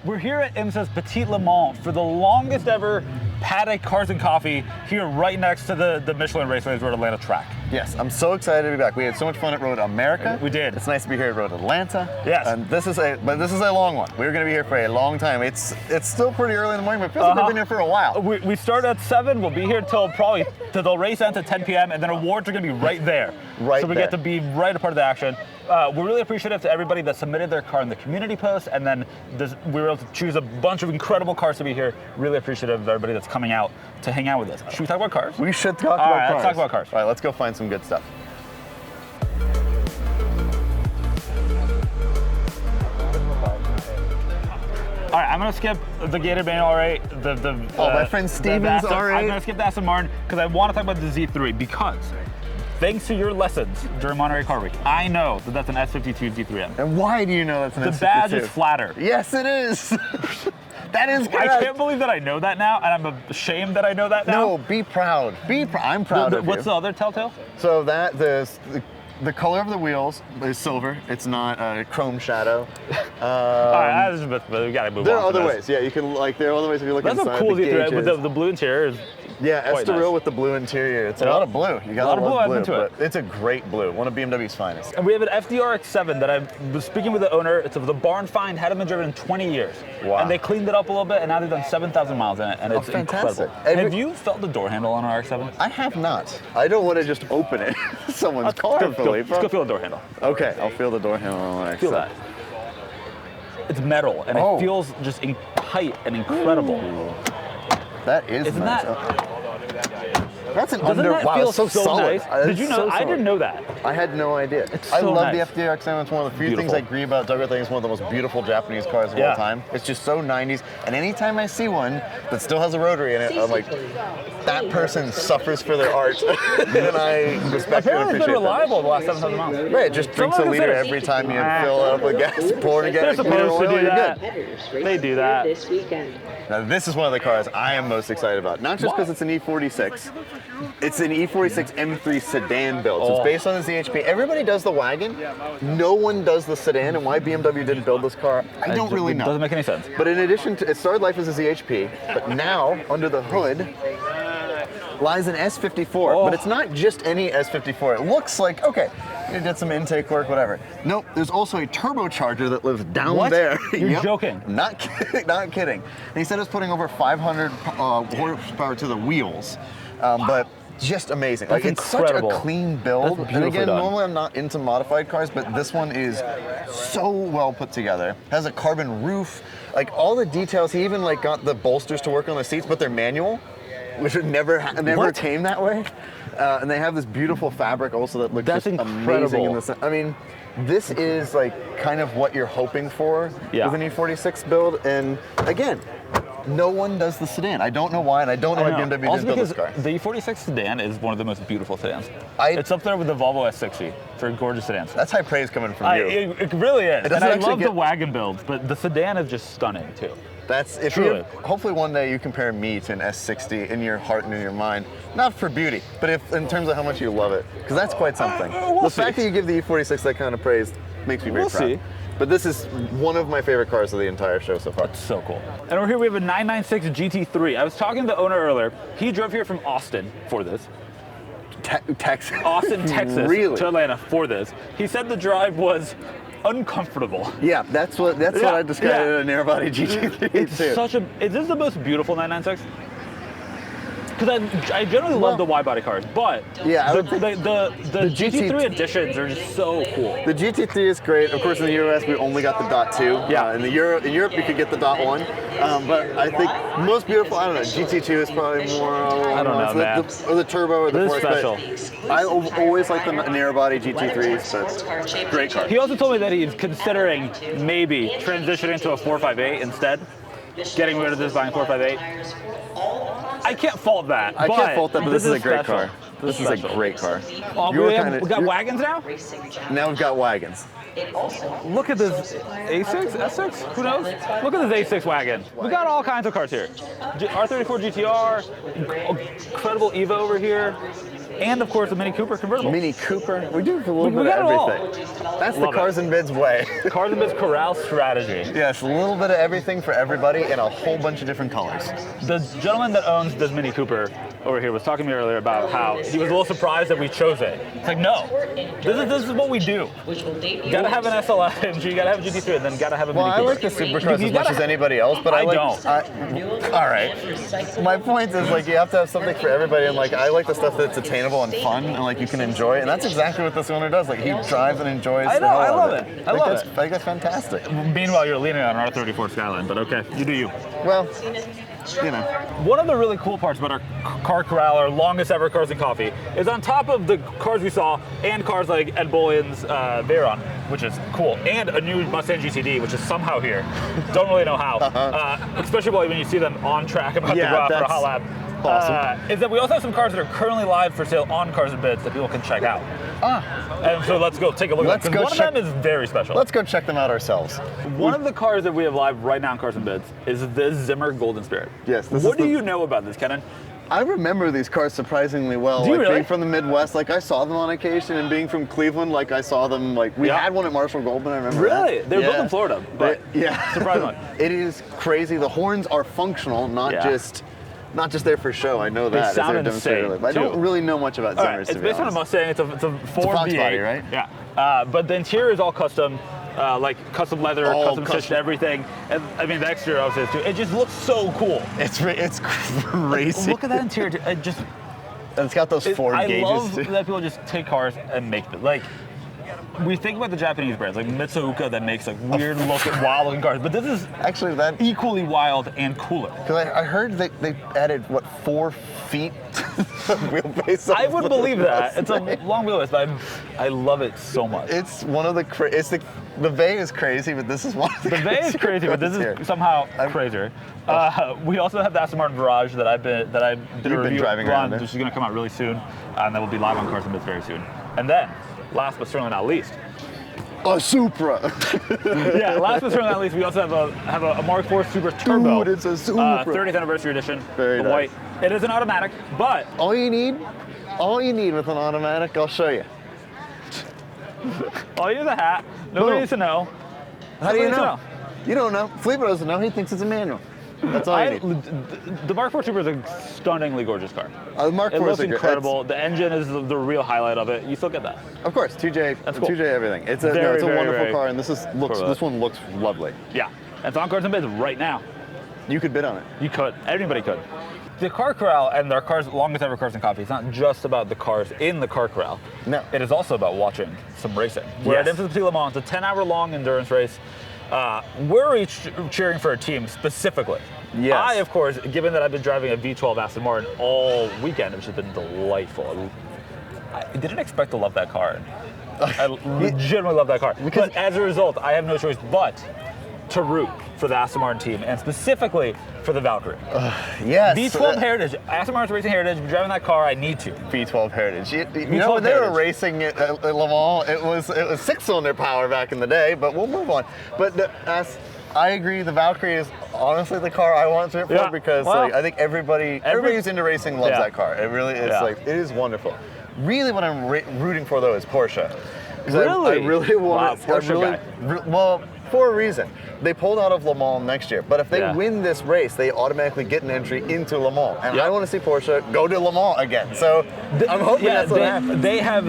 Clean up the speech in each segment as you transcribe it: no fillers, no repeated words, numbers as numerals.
We're here at IMSA's Petit Le Mans for the longest ever paddock cars and coffee here right next to the Michelin Raceway's Road Atlanta track. Yes, I'm so excited to be back. We had so much fun at Road America. We did. It's nice to be here at Road Atlanta. Yes. And this is a long one. We're going to be here for a long time. It's still pretty early in the morning, but it feels like we've been here for a while. We start at 7. We'll be here till probably till the race ends at 10 p.m. and then awards are going to be right there. Right. So we get to be right a part of the action. We're really appreciative to everybody that submitted their car in the community post, and then we were able to choose a bunch of incredible cars to be here. Really appreciative of everybody that's coming out to hang out with us. Should we talk about cars? We should talk about cars. Let's talk about cars. All right, let's go find some good stuff. All right, I'm gonna skip the Gator Bane R8. My friend Steven's R8. I'm gonna skip the Aston Martin because I want to talk about the Z3 because thanks to your lessons during Monterey Car Week, I know that that's an S52 Z3M. And why do you know that's an S52? The badge is flatter. Yes, it is. That is correct. I can't believe that I know that now, and I'm ashamed that I know that now. No, be proud. I'm proud of you. What's the other telltale? So the color of the wheels is silver. It's not a chrome shadow. All right, we gotta move on. There are other ways. Yeah, you can there are other ways if you look inside. That's a cool the Z3 gauges. with the blue interior. Is yeah, quite Estoril nice. with the blue interior. It's a lot of blue. You got a lot of blue. I've been to it. It's a great blue. One of BMW's finest. And we have an FDR X7 that I was speaking with the owner. It's the barn find, hadn't been driven in 20 years. Wow. And they cleaned it up a little bit, and now they've done 7,000 miles in it, and it's fantastic. incredible. Have you felt the door handle on our X7? I have not. I don't want to just open it. Someone's car, Filippo. Let's go feel the door handle. Okay, I'll feel the door handle on my X7. Feel that. It's metal, and it feels just tight and incredible. Ooh. That is Isn't nice. That's an Doesn't that wow, feel it's so so solid. nice? Did you know? So I didn't know that. I had no idea. It's I so love nice. the FDR X7. It's one of the few things I agree about. Doug, I think it's one of the most beautiful Japanese cars of all time. It's just so 90s. And anytime I see one that still has a rotary in it, I'm like, that person suffers for their art. And I respect and Apparently, it's appreciate been that. reliable the last 7,000 miles. Right, it just drinks a liter every time you fill up with gas, pour it again. They're supposed to do that. Good. They do that. This weekend. Now, this is one of the cars I am most excited about. Not just because it's an E46. It's an E46 M3 sedan build. So it's based on the ZHP. Everybody does the wagon. No one does the sedan. And why BMW didn't build this car, I don't really know. It doesn't make any sense. But in addition to, it started life as a ZHP, but now, under the hood, lies an S54. But it's not just any S54. It looks like, okay, you did some intake work, whatever. Nope, there's also a turbocharger that lives down there. You're joking. Not kidding, not kidding. And he said it's putting over 500 horsepower to the wheels. But just amazing. That's like it's incredible. such a clean build. That's And again, done. normally I'm not into modified cars, but this one is so well put together. Has a carbon roof, like all the details. He even like got the bolsters to work on the seats, but they're manual, which would never came that way. And they have this beautiful fabric also that looks just amazing in this. I mean, this is like kind of what you're hoping for with an E46 build. And again, no one does the sedan. I don't know why, and I don't know why BMW didn't build this car. The E46 sedan is one of the most beautiful sedans. It's up there with the Volvo S60 for gorgeous sedans. That's high praise coming from you. It really is. And I love the the wagon builds, but the sedan is just stunning too. That's if you. Hopefully one day you compare me to an S60 in your heart and in your mind, not for beauty, but if in terms of how much you love it, because that's quite something. The fact that you give the E46 that kind of praise makes me very proud. See. But this is one of my favorite cars of the entire show so far. It's so cool. And over here we have a 996 GT3. I was talking to the owner earlier. He drove here from Austin for this. Texas. Austin, Texas Really? to Atlanta for this. He said the drive was uncomfortable. Yeah, that's what I described in a narrow body GT3 It's too. Is this the most beautiful 996? Because I generally love the wide body cars, but the GT3 editions are just so cool. The GT3 is great. Of course, in the US, we only got the .2. Yeah. In Europe, you could get the .1. But I think most beautiful, I don't know, GT2 is probably more. I don't know, man. Or the turbo or the This is Force. special. I always like the narrow body GT3s, but great car. He also told me that he's considering maybe transitioning to a 458 instead, getting rid of this, buying 458. I can't fault that. I can't fault that, but this is a great special. car. This is a great car. We got wagons now? Now we've got wagons. Look at this A6, S6, who knows? Look at this A6 wagon. We got all kinds of cars here. R34 GTR, incredible Evo over here. and of course the Mini Cooper convertible. Mini Cooper. We do a little We bit of got it all. everything. That's Love the Cars and Bids way. Cars and Bids corral strategy. Yes, a little bit of everything for everybody in a whole bunch of different colors. The gentleman that owns this Mini Cooper over here was talking to me earlier about how he was a little surprised that we chose it. It's like, no, this is what we do. You gotta have an SLM, you gotta have a GT3, and then gotta have a Mini Cooper. I like the supercars as much as anybody else, but I don't. All right. My point is, like, you have to have something for everybody, and like I like the stuff that's attainable and fun, and like you can enjoy, and that's exactly what this owner does. Like he drives and enjoys. I know, the hell I out love of it. I think that's fantastic. Meanwhile, you're leaning on our 34 Skyline, but okay, you do you. Well, you know. One of the really cool parts about our car corral, our longest ever Cars and Coffee, is on top of the cars we saw and cars like Ed Bolian's Veyron, which is cool, and a new Mustang GTD, which is somehow here. Don't really know how. Especially when you see them on track about to go out for a hot lap. Awesome. Is that we also have some cars that are currently live for sale on Cars and Bids that people can check out. And so let's go take a look at them, because one of them is very special. Let's go check them out ourselves. One of the cars that we have live right now on Cars and Bids is this Zimmer Golden Spirit. Yes. What do you know about this, Kennan? I remember these cars surprisingly well. Do you really? Being from the Midwest, like I saw them on occasion, and being from Cleveland, like I saw them. Like we had one at Marshall Goldman. I remember. Really? That. They were built in Florida, but surprisingly, it is crazy. The horns are functional, not just there for show. I know that. They sound insane, but I don't really know much about Zimmers. It's based on a Mustang. It's a Ford Fox V8, body, right? Yeah. But the interior is all custom. Like custom leather, custom stitched everything, and I mean the exterior obviously too. It just looks so cool. It's crazy. Look at that interior. It just. And it's got those Ford gauges. I love too. that people just take cars and make them. Like we think about the Japanese brands like Mitsuoka that makes like weird looking, wild looking cars, but this is actually that equally wild and cooler. Because I heard they added 4 feet to the wheelbase. I would believe that. It's a long wheelbase, but I love it so much. It's one of the the Vey is crazy, but this is one of the Vey is crazy, but this is somehow crazier. We also have the Aston Martin Mirage that I did a review on, which is going to come out really soon, and that will be live on Cars and Bids very soon. And then, last but certainly not least, a Supra. Yeah, last but certainly not least, we also have a Mark IV Super Turbo. Dude, it's a Supra. 30th anniversary edition. Very nice. White. It is an automatic, but all you need with an automatic, I'll show you. all you need is a hat. Nobody needs to know. How do you know? You don't know. Filippo doesn't know. He thinks it's a manual. That's all you need. The Mark IV Super is a stunningly gorgeous car. The Mark IV looks is incredible. The engine is the real highlight of it. You still get that. Of course, 2J. That's cool. 2J everything. It's a wonderful car, and this one looks lovely. Yeah, it's on Cars and Bids right now. You could bid on it. You could. Anybody could. The car corral and our cars, longest ever Cars and Coffee, it's not just about the cars in the car corral. No. It is also about watching some racing. We're at IMSA Petit Le Mans. It's a 10-hour long endurance race. We're each cheering for a team specifically. Yes. I, of course, given that I've been driving a V12 Aston Martin all weekend, which has been delightful. I didn't expect to love that car. I legitimately love that car. But as a result, I have no choice but to root for the Aston Martin team, and specifically for the Valkyrie. Yes. V12 Heritage, Aston Martin's Racing Heritage. I'm driving that car. I need to. V12 Heritage. You know, when they were racing at Le Mans, it was 6-cylinder power back in the day. But we'll move on. But I agree. The Valkyrie is honestly the car I want to root for because I think everybody who's into racing loves that car. It really is it is wonderful. Really, what I'm rooting for though is Porsche. Really? I really want Porsche guy. Well, for a reason. They pulled out of Le Mans next year, but if they win this race, they automatically get an entry into Le Mans. And I want to see Porsche go to Le Mans again. So I'm hoping that's what happens. They have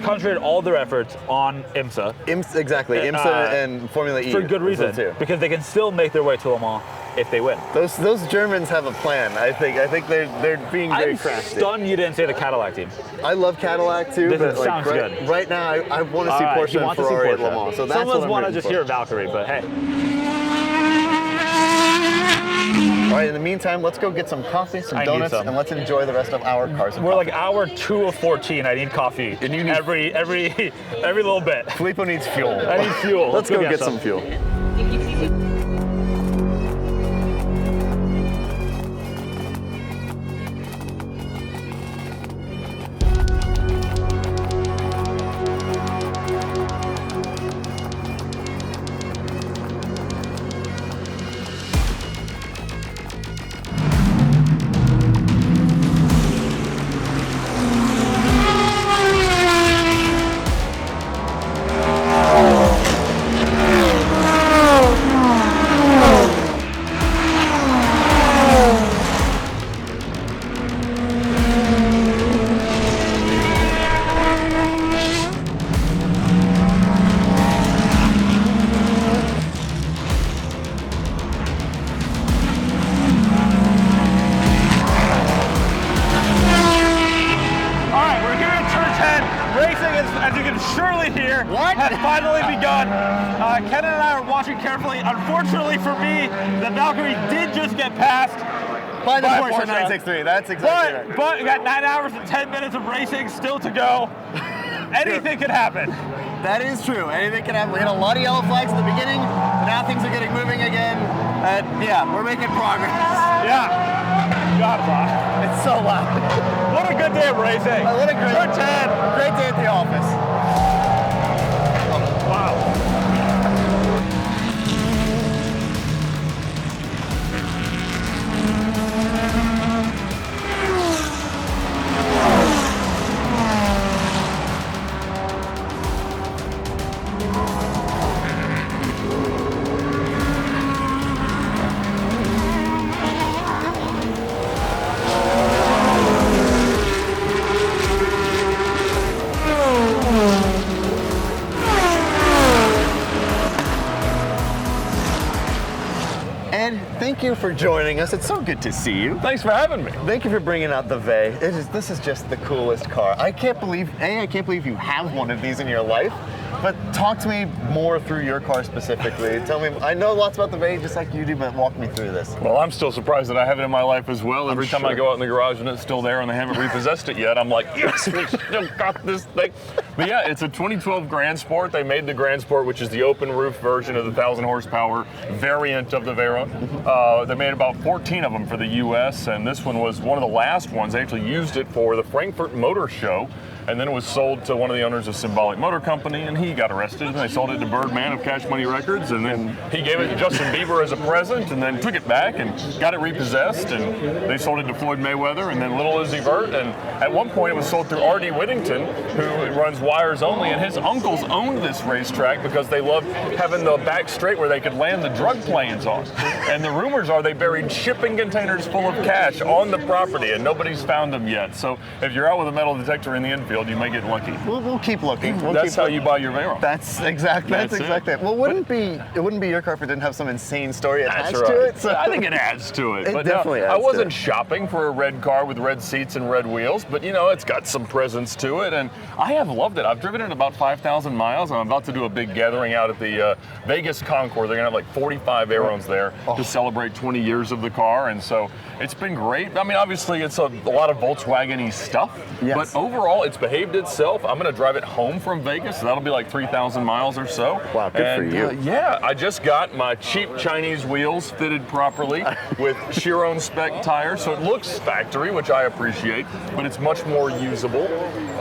concentrated all their efforts on IMSA. Exactly, IMSA and Formula E. For good reason, too. Because they can still make their way to Le Mans if they win. Those Germans have a plan. I think they're being very crafty. I'm stunned you didn't say the Cadillac team. I love Cadillac too, but sounds good. Right now I want to see Porsche and Ferrari at Le Mans. So that's some of us want to just hear Valkyrie, but hey. All right, in the meantime, let's go get some coffee, some donuts, and let's enjoy the rest of our cars. We're like hour 2 of 14. I need coffee. And you need every little bit. Filippo needs fuel. I need fuel. Let's go get some fuel. watching carefully. Unfortunately for me, the Valkyrie did just get passed by the by Porsche 963. That's exactly right. But we got 9 hours and 10 minutes of racing still to go. Anything could happen. That is true. Anything can happen. We had a lot of yellow flags at the beginning. Now things are getting moving again. And yeah, we're making progress. Yeah. God, wow. It's so loud. What a good day of racing. What a great day at the office. Wow. Thank you for joining us. It's so good to see you. Thanks for having me. Thank you for bringing out the Vey. This is just the coolest car. I can't believe you have one of these in your life. But talk to me more through your car specifically. Tell me, I know lots about the Vey just like you do, but walk me through this. Well, I'm still surprised that I have it in my life as well. Every time I go out in the garage and it's still there and they haven't repossessed it yet, I'm like, yes, we still got this thing. But yeah, it's a 2012 Grand Sport. They made the Grand Sport, which is the open roof version of the 1,000 horsepower variant of the Veyron. They made about 14 of them for the US, and this one was one of the last ones. They actually used it for the Frankfurt Motor Show. And then it was sold to one of the owners of Symbolic Motor Company, and he got arrested, and they sold it to Birdman of Cash Money Records, and then he gave it to Justin Bieber as a present, and then took it back and got it repossessed, and they sold it to Floyd Mayweather, and then Little Izzy Vert, and at one point it was sold through R.D. Whittington, who runs Wires Only, and his uncles owned this racetrack because they loved having the back straight where they could land the drug planes on. And the rumors are they buried shipping containers full of cash on the property, and nobody's found them yet. So if you're out with a metal detector in the infield, you may get lucky. We'll keep looking. That's how you buy your Veyron. That's exactly it. Well, it wouldn't be your car if it didn't have some insane story attached to it. So. I think it adds to it. It definitely adds I wasn't to it. shopping for a red car with red seats and red wheels, but you know, it's got some presence to it, and I have loved it. I've driven it about 5,000 miles. I'm about to do a big gathering out at the Vegas Concours. They're gonna have like 45 Veyrons there to celebrate 20 years of the car, and so it's been great. I mean, obviously it's a lot of Volkswagen-y stuff, but overall it's behaved itself. I'm gonna drive it home from Vegas, so that'll be like 3,000 miles or so. Wow, good for you. Yeah, I just got my cheap Chinese wheels fitted properly with Chiron spec tires, so it looks factory, which I appreciate, but it's much more usable.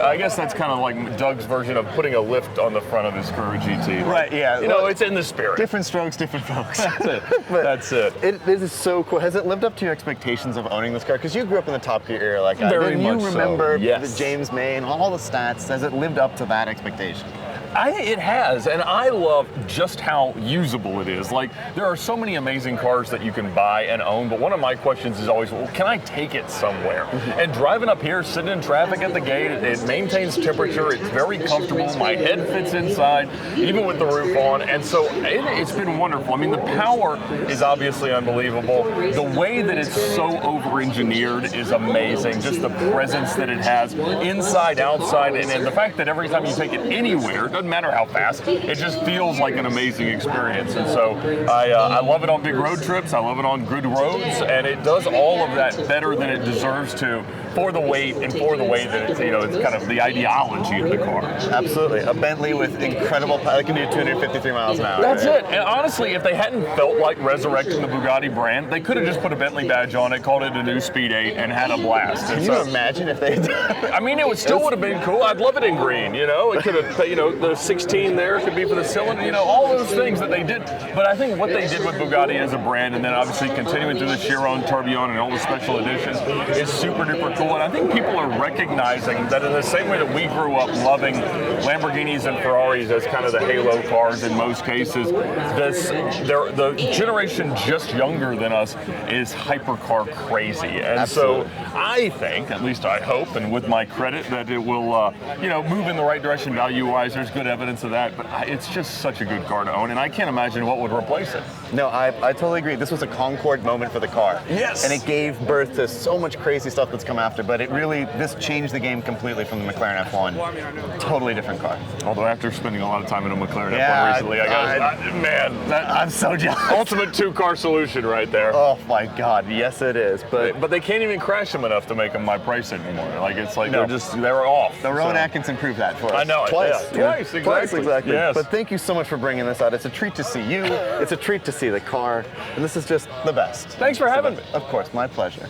I guess that's kind of like Doug's version of putting a lift on the front of his Curve GT. Right, yeah. You know, it's in the spirit. Different strokes, different folks. That's it. That's it. It is so cool. Has it lived up to your expectations of owning this car? Because you grew up in the Top Gear era like I did. Very much You remember so. Yes. the James May and all the stats. Has it lived up to that expectation? It has, and I love just how usable it is. Like, there are so many amazing cars that you can buy and own, but one of my questions is always, well, can I take it somewhere? And driving up here, sitting in traffic at the gate, it maintains temperature, it's very comfortable, my head fits inside, even with the roof on, and so it's been wonderful. I mean, the power is obviously unbelievable. The way that it's so over-engineered is amazing, just the presence that it has, inside, outside, and the fact that every time you take it anywhere, doesn't matter how fast, it just feels like an amazing experience. And so I love it on big road trips, I love it on good roads, and it does all of that better than it deserves to for the weight and for the way that it's, you know, it's kind of the ideology of the car. Absolutely. A Bentley with incredible power. It can do 253 miles an hour. That's it. And honestly, if they hadn't felt like resurrecting the Bugatti brand, they could have just put a Bentley badge on it, called it a new Speed 8, and had a blast. Can you imagine if they did? I mean, it still would have been cool. I'd love it in green, you know? It could have, you know, the 16 there could be for the cylinder, you know, all those things that they did. But I think what they did with Bugatti as a brand, and then obviously continuing through the Chiron Tourbillon and all the special editions, is super duper cool. And I think people are recognizing that in the same way that we grew up loving Lamborghinis and Ferraris as kind of the halo cars in most cases, the generation just younger than us is hypercar crazy. And Absolutely. so I think, at least I hope, and with my credit, that it will, you know, move in the right direction value-wise. There's good evidence of that, but it's just such a good car to own, and I can't imagine what would replace it. No, I totally agree. This was a Concorde moment for the car. Yes. And it gave birth to so much crazy stuff that's come after, but it really, this changed the game completely from the McLaren F1. Totally different car. Although after spending a lot of time in a McLaren Yeah, F1 recently, man, that I'm so jealous. ultimate two-car solution right there. Oh my God, yes it is. But they can't even crash them enough to make them my price anymore. Like it's like No. they're off. The Rowan So- Atkinson proved that for us. I know it. Twice. Yeah, twice, exactly. exactly. Yes. But thank you so much for bringing this out. It's a treat to see you. It's a treat to see the car. And this is just the best. Thanks for having me. Of course, my pleasure.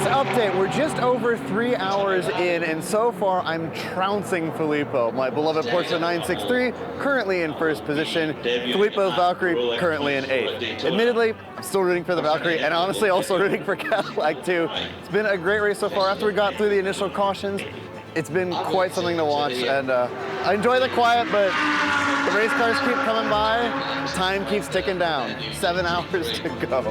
Update. We're just over 3 hours in, and so far I'm trouncing Filippo, my beloved Porsche 963, currently in first position. Filippo's Valkyrie currently in 8th. Admittedly, I'm still rooting for the Valkyrie, and honestly also rooting for Cadillac too. It's been a great race so far. After we got through the initial cautions, it's been quite something to watch, and I enjoy the quiet, but the race cars keep coming by, time keeps ticking down. 7 hours to go.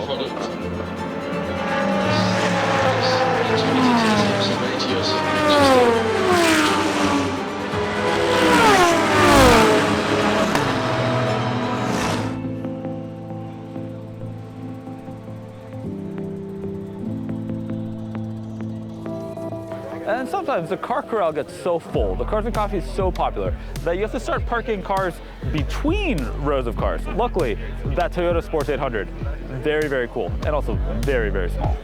And sometimes the car corral gets so full, the Cars and Coffee is so popular, that you have to start parking cars between rows of cars. Luckily, that Toyota Sports 800, very, very cool, and also very, very small.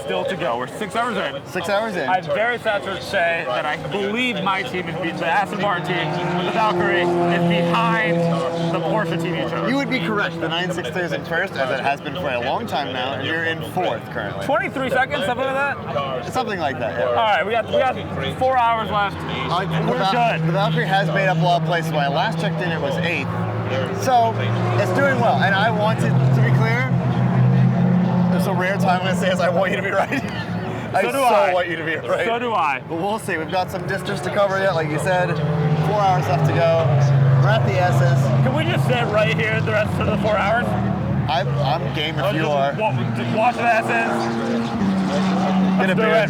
Still to go. We're 6 hours in. 6 hours in. I'm very sad to say that I believe my team, the Aston Martin team, with the Valkyrie, is behind the Porsche TV show. You would be correct. The 963 is in first, as it has been for a long time now, and you're in fourth currently. 23 seconds, something like that? Something like that, yeah. All right, we got 4 hours left. We're good. The Valkyrie has made up a lot of places. When I last checked in, it was 8th. So, it's doing well. And I wanted, to be clear, there's a rare time I'm going to say is I want you to be right. I want you to be right. So do I. But we'll see. We've got some distance to cover yet, like you said. 4 hours left to go. We're at the SS. Can we just sit right here the rest of the 4 hours? I'm game if you are. Watch the SS. Get a beer.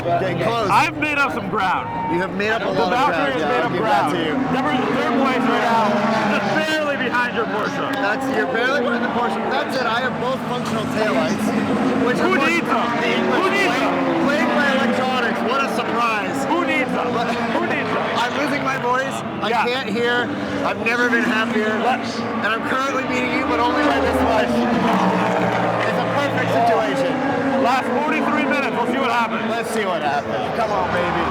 Getting close. I've made up some ground. You have made up a lot of ground. ground. The Valkyrie has Yeah, made I'll up give ground. that to you. We're in third place right now, just barely behind your Porsche. You're barely behind the Porsche. That said, I have both functional taillights. Which Who needs them? Who needs them? Playing by electronics. What a surprise. Who needs them? Who needs them? I'm losing my voice. I can't hear. I've never been happier. And I'm currently beating you, but only by this much. It's a perfect situation. Last 43 minutes. We'll see what happens. Let's see what happens. Come on, baby.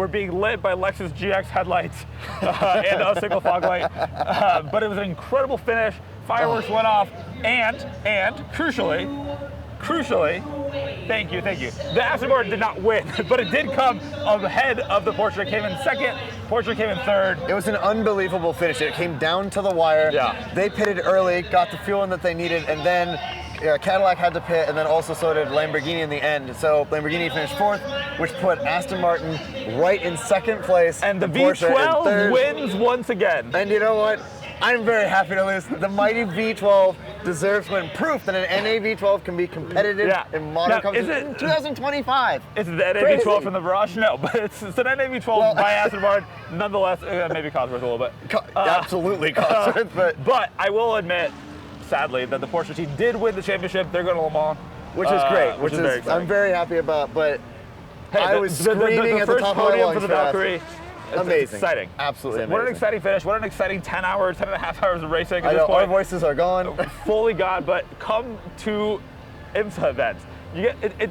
were being lit by Lexus GX headlights and a single fog light. But it was an incredible finish. Fireworks went off, and crucially, thank you. The Aston Martin did not win, but it did come ahead of the Porsche. It came in second. Porsche came in third. It was an unbelievable finish. It came down to the wire. Yeah. They pitted early, got the fuel in that they needed, and then Cadillac had to pit, and then also so did Lamborghini in the end. So Lamborghini finished fourth, which put Aston Martin right in second place. And the Porsche in V12 third. wins once again. And you know what? I'm very happy to lose. The mighty V12 deserves to win. Proof that an NA V12 can be competitive in modern competition in 2025. Is it the NA V12 from the Barrage? No, but it's an NA V12 by Aston Martin. Nonetheless, maybe Cosworth a little bit. Absolutely Cosworth, but I will admit, sadly, that the Porsche team did win the championship. They're going to Le Mans, which is great. which is very exciting. I'm very happy about. But hey, I was screaming at the top of my lungs for the Valkyrie. Amazing. It's exciting. Absolutely amazing. What an exciting finish. What an exciting 10 and a half hours of racing at I this know, point. our voices are gone. Fully gone, but come to IMSA events. You get it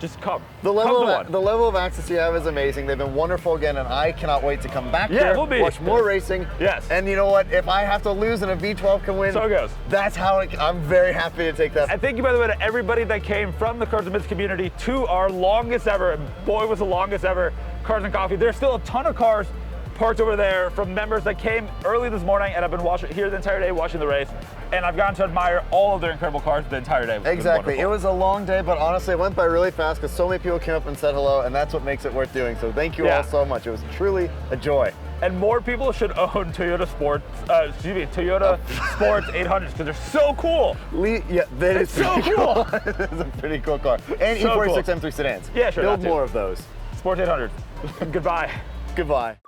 just come. The level of access you have is amazing. They've been wonderful again, and I cannot wait to come back here, watch more racing. Yes. And you know what? If I have to lose and a V12 can win, so it goes. That's how I'm very happy to take that. And thank you, by the way, to everybody that came from the Cars and Myths community to our longest ever, and boy was the longest ever, Cars and Coffee. There's still a ton of cars parked over there from members that came early this morning, and I've been here the entire day watching the race, and I've gotten to admire all of their incredible cars the entire day. Exactly. It was a long day, but honestly, it went by really fast because so many people came up and said hello, and that's what makes it worth doing. So thank you all so much. It was truly a joy. And more people should own Toyota Sports 800s because they're so cool. That is so cool. It is a pretty cool car. And so E46 cool. M3 sedans. Yeah, sure. Build more of those. Sports 800s. Goodbye. Goodbye.